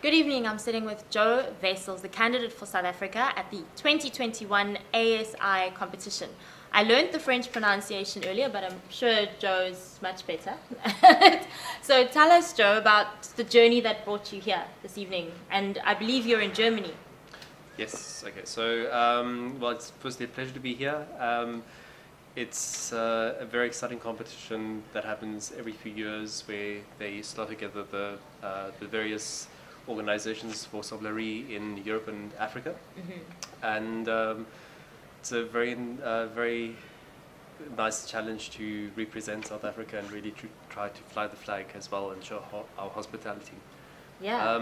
Good evening, I'm sitting with Joe Wessels, the candidate for South Africa at the 2021 ASI competition. I learned the French pronunciation earlier, but I'm sure Joe's much better. So tell us, Joe, about the journey that brought you here this evening. And I believe you're in Germany. Yes, okay. So, well, it's firstly a pleasure to be here. It's a very exciting competition that happens every few years where they slot together the various organizations for sommelier in Europe and Africa. And it's a very nice challenge to represent South Africa and really to try to fly the flag as well and show our hospitality. Yeah.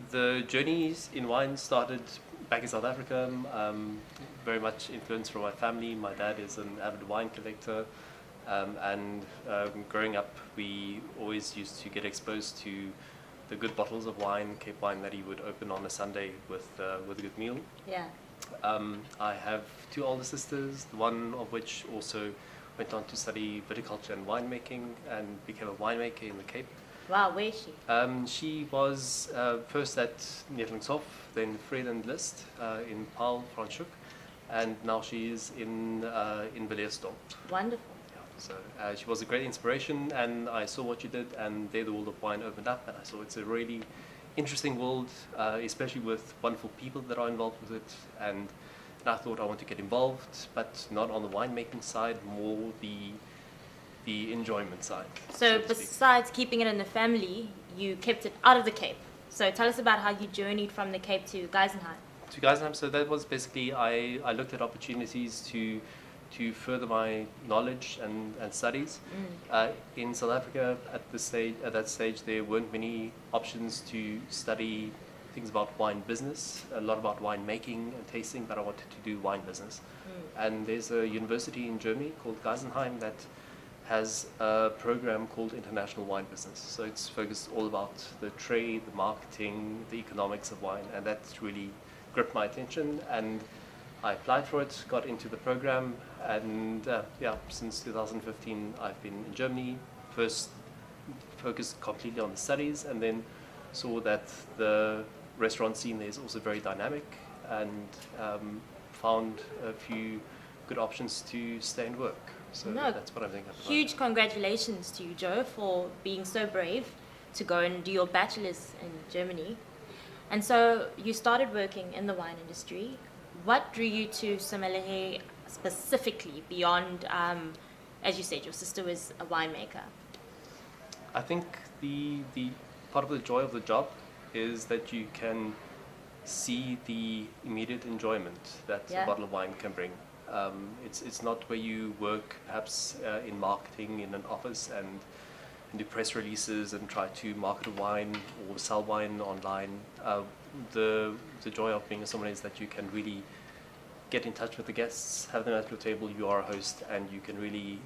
The journeys in wine started back in South Africa, very much influenced from my family. My dad is an avid wine collector, and growing up we always used to get exposed to the good bottles of wine, Cape wine, that he would open on a Sunday with a good meal. Yeah. I have two older sisters, one of which also went on to study viticulture and winemaking and became a winemaker in the Cape. Wow, where is she? She was first at Netlingshof, then Fred and List in Paarl, Franschhoek, and now she is in Villiersdorp. Wonderful. Yeah, so she was a great inspiration, and I saw what you did, and there the world of wine opened up, and I saw it's a really interesting world, especially with wonderful people that are involved with it, and I thought I want to get involved, but not on the winemaking side, more the enjoyment side. So besides keeping it in the family, you kept it out of the Cape. So tell us about how you journeyed from the Cape to Geisenheim. To Geisenheim, so that was basically, I looked at opportunities to further my knowledge and studies. In South Africa at that stage there weren't many options to study things about wine business, a lot about wine making and tasting, but I wanted to do wine business. And there's a university in Germany called Geisenheim that has a program called International Wine Business. So it's focused all about the trade, the marketing, the economics of wine, and that's really gripped my attention. And I applied for it, got into the program, and since 2015 I've been in Germany, first focused completely on the studies, and then saw that the restaurant scene there is also very dynamic, and found a few good options to stay and work. So that's what I'm thinking about. Huge congratulations to you, Joe, for being so brave to go and do your bachelor's in Germany. And so you started working in the wine industry. What drew you to sommelier specifically beyond, as you said, your sister was a winemaker? I think the part of the joy of the job is that you can see the immediate enjoyment that a bottle of wine can bring. It's not where you work perhaps in marketing in an office and do press releases and try to market a wine or sell wine online. The joy of being a sommelier is that you can really get in touch with the guests, have them at your table, you are a host, and you can really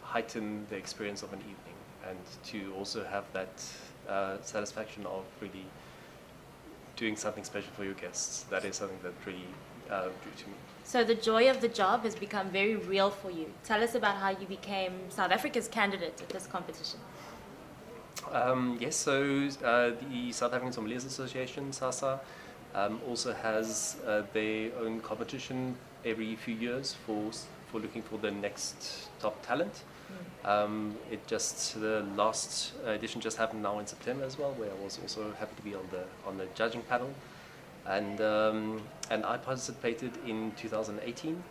heighten the experience of an evening, and to also have that satisfaction of really doing something special for your guests. That is something that really drew to me. So the joy of the job has become very real for you. Tell us about how you became South Africa's candidate at this competition. Yes, so the South African Sommeliers Association, SASA, also has their own competition every few years for looking for the next top talent. The last edition just happened now in September as well, where I was also happy to be on the judging panel. And I participated in 2018,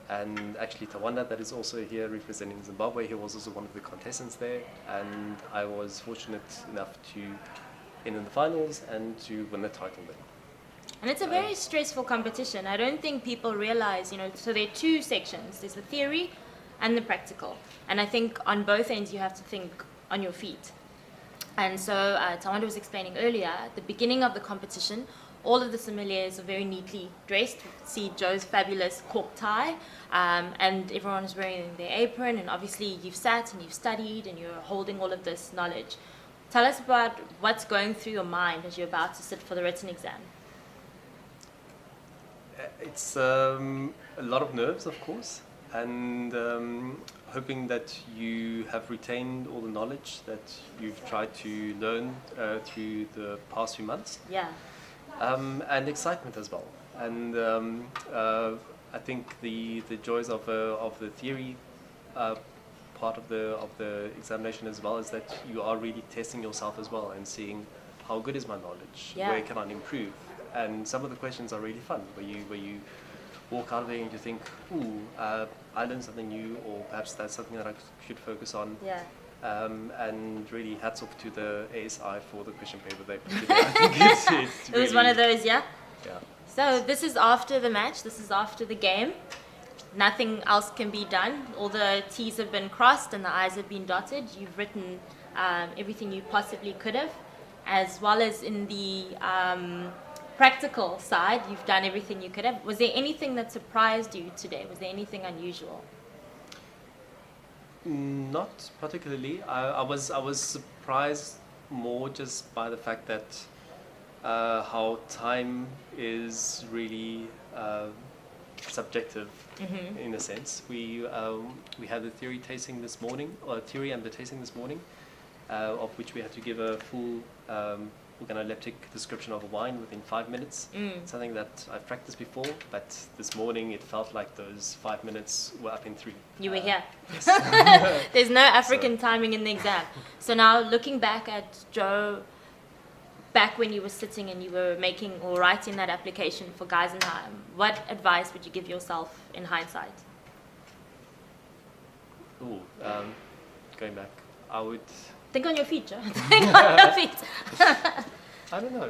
and actually Tawanda, that is also here representing Zimbabwe, he was also one of the contestants there, and I was fortunate enough to in the finals and to win the title there. And it's a very stressful competition. I don't think people realize, so there are two sections. There's the theory and the practical. And I think on both ends you have to think on your feet. And so Tawanda was explaining earlier, at the beginning of the competition, all of the sommeliers are very neatly dressed. You can see Joe's fabulous cork tie, and everyone is wearing their apron, and obviously you've sat and you've studied and you're holding all of this knowledge. Tell us about what's going through your mind as you're about to sit for the written exam. It's a lot of nerves, of course, and hoping that you have retained all the knowledge that you've tried to learn through the past few months. Yeah. And excitement as well. And I think the joys of the theory part of the examination as well is that you are really testing yourself as well and seeing how good is my knowledge, Yeah. where can I improve, and some of the questions are really fun where you walk out of there and you think, ooh, I learned something new, or perhaps that's something that I should focus on. Yeah. And really hats off to the ASI for the question paper they put together. I think it's It was one of those, yeah? Yeah. So this is after the match, this is after the game. Nothing else can be done. All the T's have been crossed and the I's have been dotted. You've written everything you possibly could have, as well as in the practical side, you've done everything you could have. Was there anything that surprised you today? Was there anything unusual? Not particularly. I was surprised more just by the fact that how time is really subjective in a sense. We had the theory tasting this morning, or theory and the tasting this morning, of which we had to give a full organoleptic description of a wine within 5 minutes. Something that I've practiced before, but this morning it felt like those 5 minutes were up in 3. You were here. Yes. There's no African timing in the exam. So now looking back at Joe, back when you were sitting and you were making or writing that application for Geisenheim, what advice would you give yourself in hindsight? Ooh, going back, I would. Think on your feet, Joe. Think on your feet. I don't know.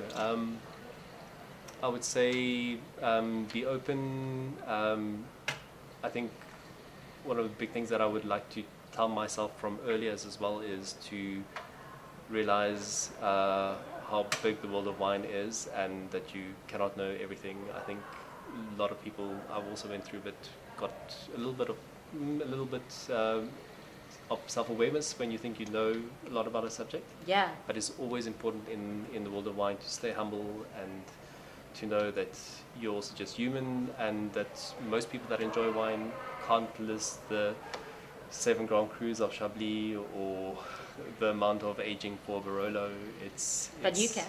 I would say be open. I think one of the big things that I would like to tell myself from earlier as well is to realize how big the world of wine is, and that you cannot know everything. I think a lot of people I've also went through, but got a little bit of self-awareness when you think you know a lot about a subject. Yeah. But it's always important in the world of wine to stay humble and to know that you're also just human, and that most people that enjoy wine can't list the 7 Grand Crus of Chablis or the amount of aging for Barolo. But you can.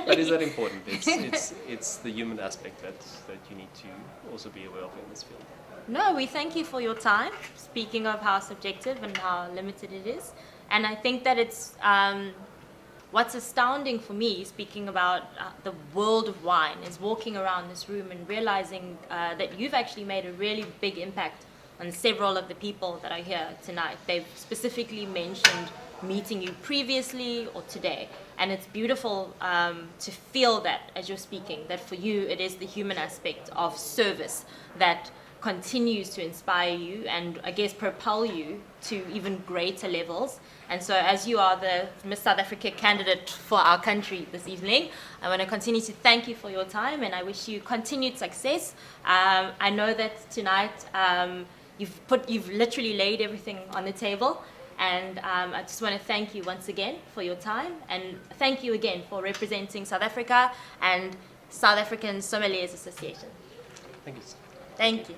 but is that important? It's the human aspect that you need to also be aware of in this field. No, we thank you for your time, speaking of how subjective and how limited it is. And I think that it's what's astounding for me, speaking about the world of wine, is walking around this room and realizing that you've actually made a really big impact on several of the people that are here tonight. They've specifically mentioned meeting you previously or today. And it's beautiful to feel that as you're speaking, that for you it is the human aspect of service that continues to inspire you and I guess propel you to even greater levels. And so as you are the Miss South Africa candidate for our country this evening, I want to continue to thank you for your time, and I wish you continued success. I know that tonight you've literally laid everything on the table, and I just want to thank you once again for your time, and thank you again for representing South Africa and South African Sommeliers Association. Thank you. Thank you.